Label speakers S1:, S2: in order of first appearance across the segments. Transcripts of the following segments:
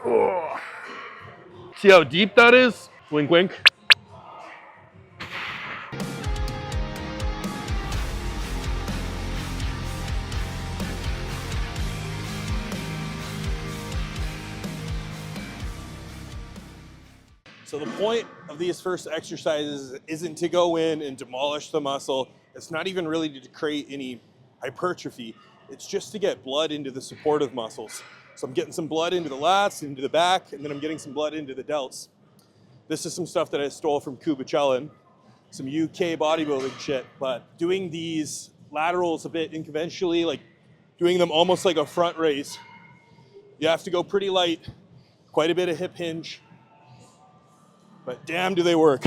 S1: Oh. See how deep that is? Wink, wink. So the point of these first exercises isn't to go in and demolish the muscle. It's not even really to create any hypertrophy. It's just to get blood into the supportive muscles. So I'm getting some blood into the lats, into the back, and then I'm getting some blood into the delts. This is some stuff that I stole from Kubicellin, some UK bodybuilding shit, but doing these laterals a bit unconventionally, like doing them almost like a front raise. You have to go pretty light, quite a bit of hip hinge, but damn do they work.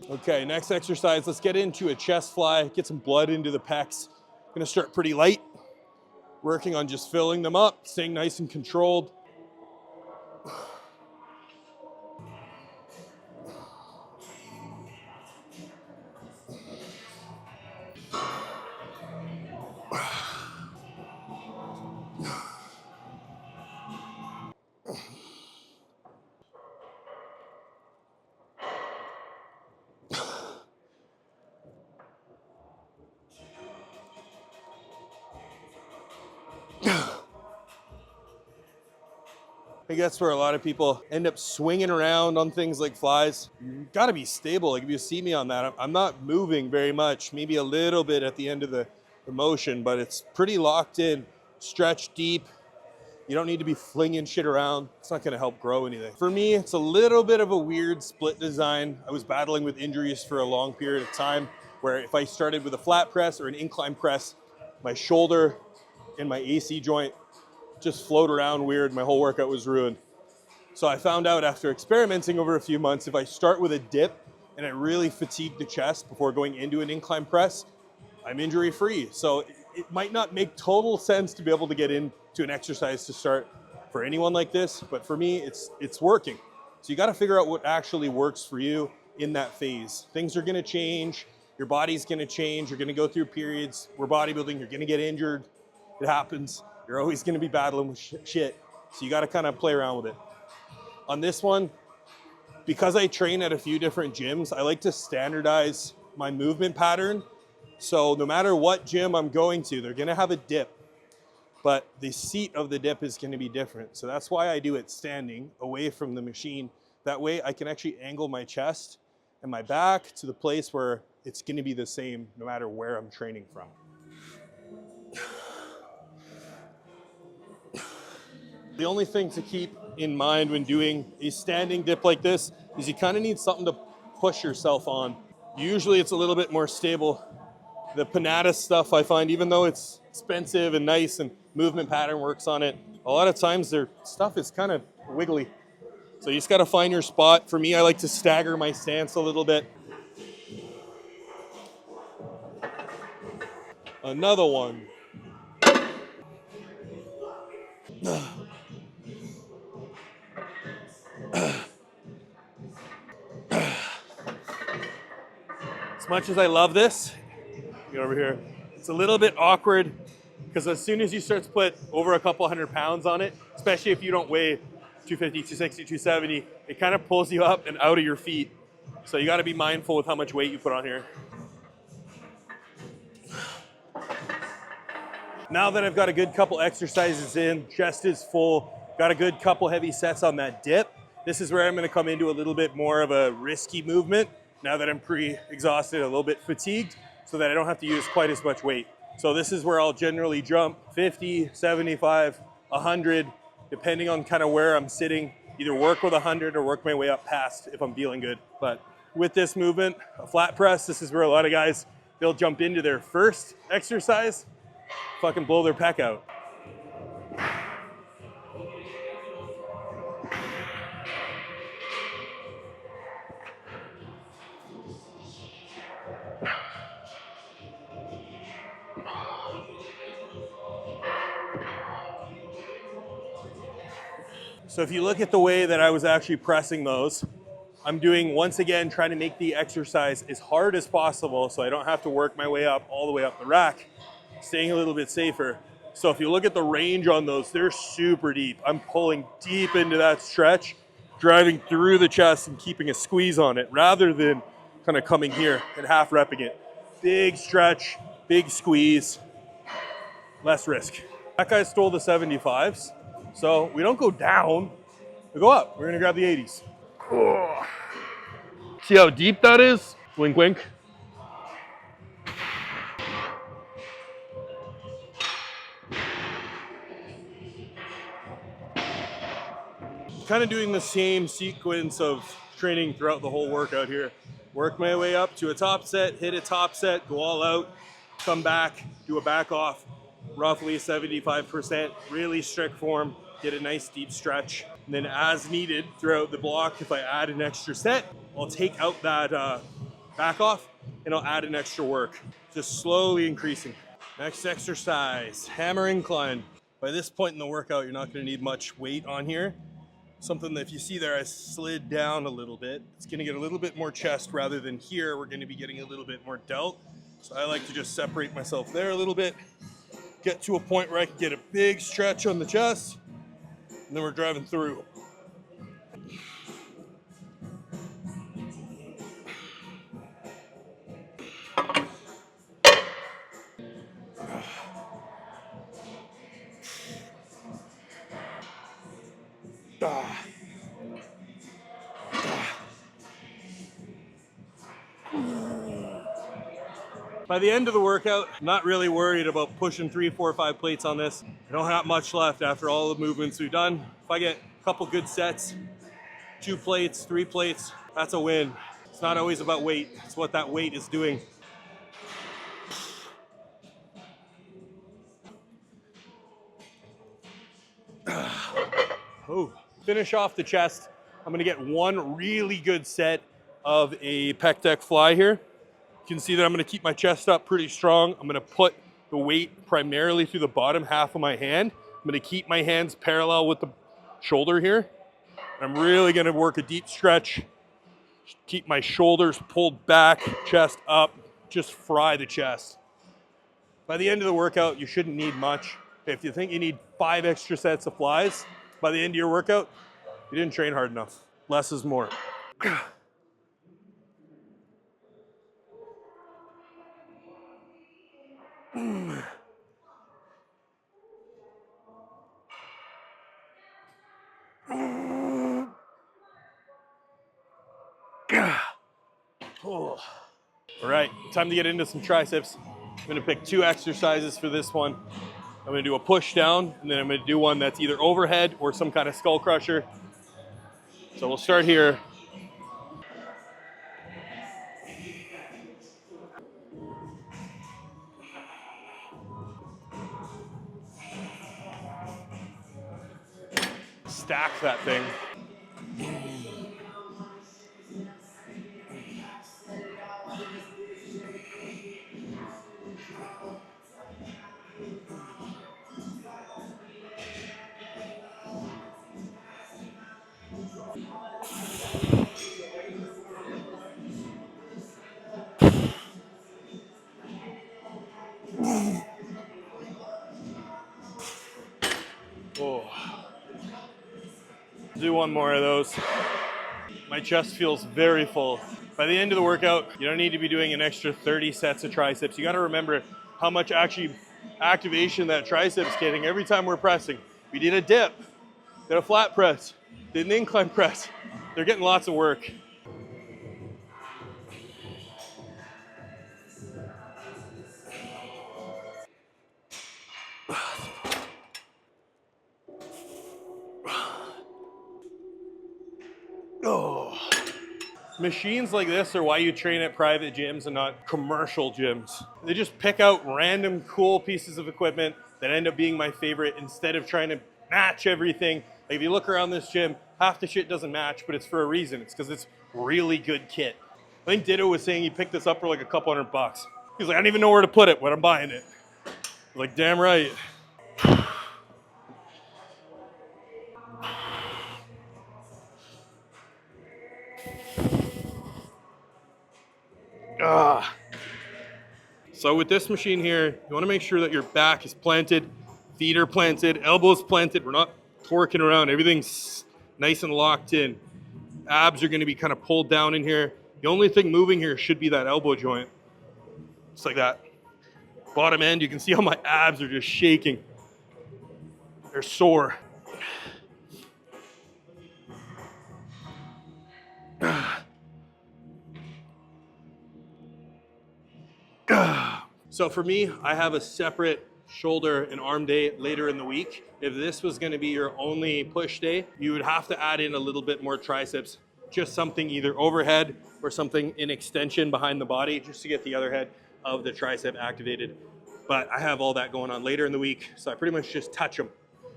S1: Okay, next exercise, let's get into a chest fly, get some blood into the pecs. I'm gonna start pretty light, working on just filling them up, staying nice and controlled. I think that's where a lot of people end up swinging around on things like flies. You gotta be stable. Like if you see me on that, I'm not moving very much, maybe a little bit at the end of the motion, but it's pretty locked in, stretched deep. You don't need to be flinging shit around. It's not gonna help grow anything. For me, it's a little bit of a weird split design. I was battling with injuries for a long period of time where if I started with a flat press or an incline press, my shoulder and my AC joint just float around weird. My whole workout was ruined. So I found out after experimenting over a few months, if I start with a dip and I really fatigue the chest before going into an incline press, I'm injury free. So it might not make total sense to be able to get into an exercise to start for anyone like this, but for me, it's working. So you got to figure out what actually works for you in that phase. Things are going to change. Your body's going to change. You're going to go through periods. We're bodybuilding. You're going to get injured. It happens. You're always going to be battling with shit. So you got to kind of play around with it. On this one, because I train at a few different gyms, I like to standardize my movement pattern. So no matter what gym I'm going to, they're going to have a dip, but the seat of the dip is going to be different. So that's why I do it standing away from the machine. That way I can actually angle my chest and my back to the place where it's going to be the same no matter where I'm training from. The only thing to keep in mind when doing a standing dip like this is you kind of need something to push yourself on. Usually it's a little bit more stable. The Pilates stuff I find, even though it's expensive and nice and movement pattern works on it, a lot of times their stuff is kind of wiggly. So you just got to find your spot. For me, I like to stagger my stance a little bit. Another one. As much as I love this, get over here, it's a little bit awkward because as soon as you start to put over a couple 100 pounds on it, especially if you don't weigh 250, 260, 270, it kind of pulls you up and out of your feet. So you got to be mindful with how much weight you put on here. Now that I've got a good couple exercises in, chest is full, got a good couple heavy sets on that dip, this is where I'm going to come into a little bit more of a risky movement now that I'm pre-exhausted, a little bit fatigued, so that I don't have to use quite as much weight. So this is where I'll generally jump 50, 75, 100, depending on kind of where I'm sitting, either work with 100 or work my way up past if I'm feeling good. But with this movement, a flat press, this is where a lot of guys, they'll jump into their first exercise, fucking blow their pec out. So if you look at the way that I was actually pressing those, I'm doing, once again, trying to make the exercise as hard as possible so I don't have to work my way up all the way up the rack, staying a little bit safer. So if you look at the range on those, they're super deep. I'm pulling deep into that stretch, driving through the chest and keeping a squeeze on it rather than kind of coming here and half repping it. Big stretch, big squeeze, less risk. That guy stole the 75s, so we don't go down, we go up. We're gonna grab the 80s. Oh. See how deep that is? Wink, wink. Kind of doing the same sequence of training throughout the whole workout here. Work my way up to a top set, hit a top set, go all out, come back, do a back off, roughly 75%, really strict form, get a nice deep stretch. And then as needed throughout the block, if I add an extra set, I'll take out that back off and I'll add an extra work. Just slowly increasing. Next exercise, hammer incline. By this point in the workout, you're not gonna need much weight on here. Something that if you see there, I slid down a little bit. It's gonna get a little bit more chest rather than here. We're gonna be getting a little bit more delt. So I like to just separate myself there a little bit, get to a point where I can get a big stretch on the chest, and then we're driving through. By the end of the workout, I'm not really worried about pushing 3, 4, 5 plates on this. I don't have much left after all the movements we've done. If I get a couple good sets, 2 plates, 3 plates, that's a win. It's not always about weight. It's what that weight is doing. Oh. Finish off the chest. I'm gonna get one really good set of a pec deck fly here. You can see that I'm gonna keep my chest up pretty strong. I'm gonna put the weight primarily through the bottom half of my hand. I'm gonna keep my hands parallel with the shoulder here. I'm really gonna work a deep stretch. Keep my shoulders pulled back, chest up, just fry the chest. By the end of the workout, you shouldn't need much. If you think you need 5 extra sets of flies, by the end of your workout, you didn't train hard enough. Less is more. Oh. All right, time to get into some triceps. I'm gonna pick 2 exercises for this one. I'm gonna do a push down, and then I'm gonna do one that's either overhead or some kind of skull crusher. So we'll start here. Stack that thing. Oh. Do one more of those. My chest feels very full. By the end of the workout, you don't need to be doing an extra 30 sets of triceps. You gotta remember how much actually activation that tricep's getting every time we're pressing. We did a dip, did a flat press, did an incline press. They're getting lots of work. Oh. Machines like this are why you train at private gyms and not commercial gyms. They just pick out random cool pieces of equipment that end up being my favorite instead of trying to match everything. Like if you look around this gym, half the shit doesn't match, but it's for a reason. It's because it's really good kit. I think Ditto was saying he picked this up for like a couple $100. He's like, I don't even know where to put it when I'm buying it. I'm like, damn right. So with this machine here, you want to make sure that your back is planted, feet are planted, elbows planted. We're not torquing around. Everything's nice and locked in. Abs are going to be kind of pulled down in here. The only thing moving here should be that elbow joint. Just like that. Bottom end, you can see how my abs are just shaking. They're sore. So for me, I have a separate shoulder and arm day later in the week. If this was going to be your only push day, you would have to add in a little bit more triceps, just something either overhead or something in extension behind the body, just to get the other head of the tricep activated. But I have all that going on later in the week, so I pretty much just touch them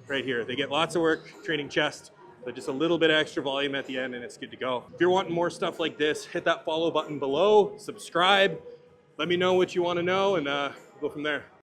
S1: right here. They get lots of work training chest, but just a little bit of extra volume at the end and it's good to go. If you're wanting more stuff like this, hit that follow button below, subscribe, let me know what you want to know, and go from there.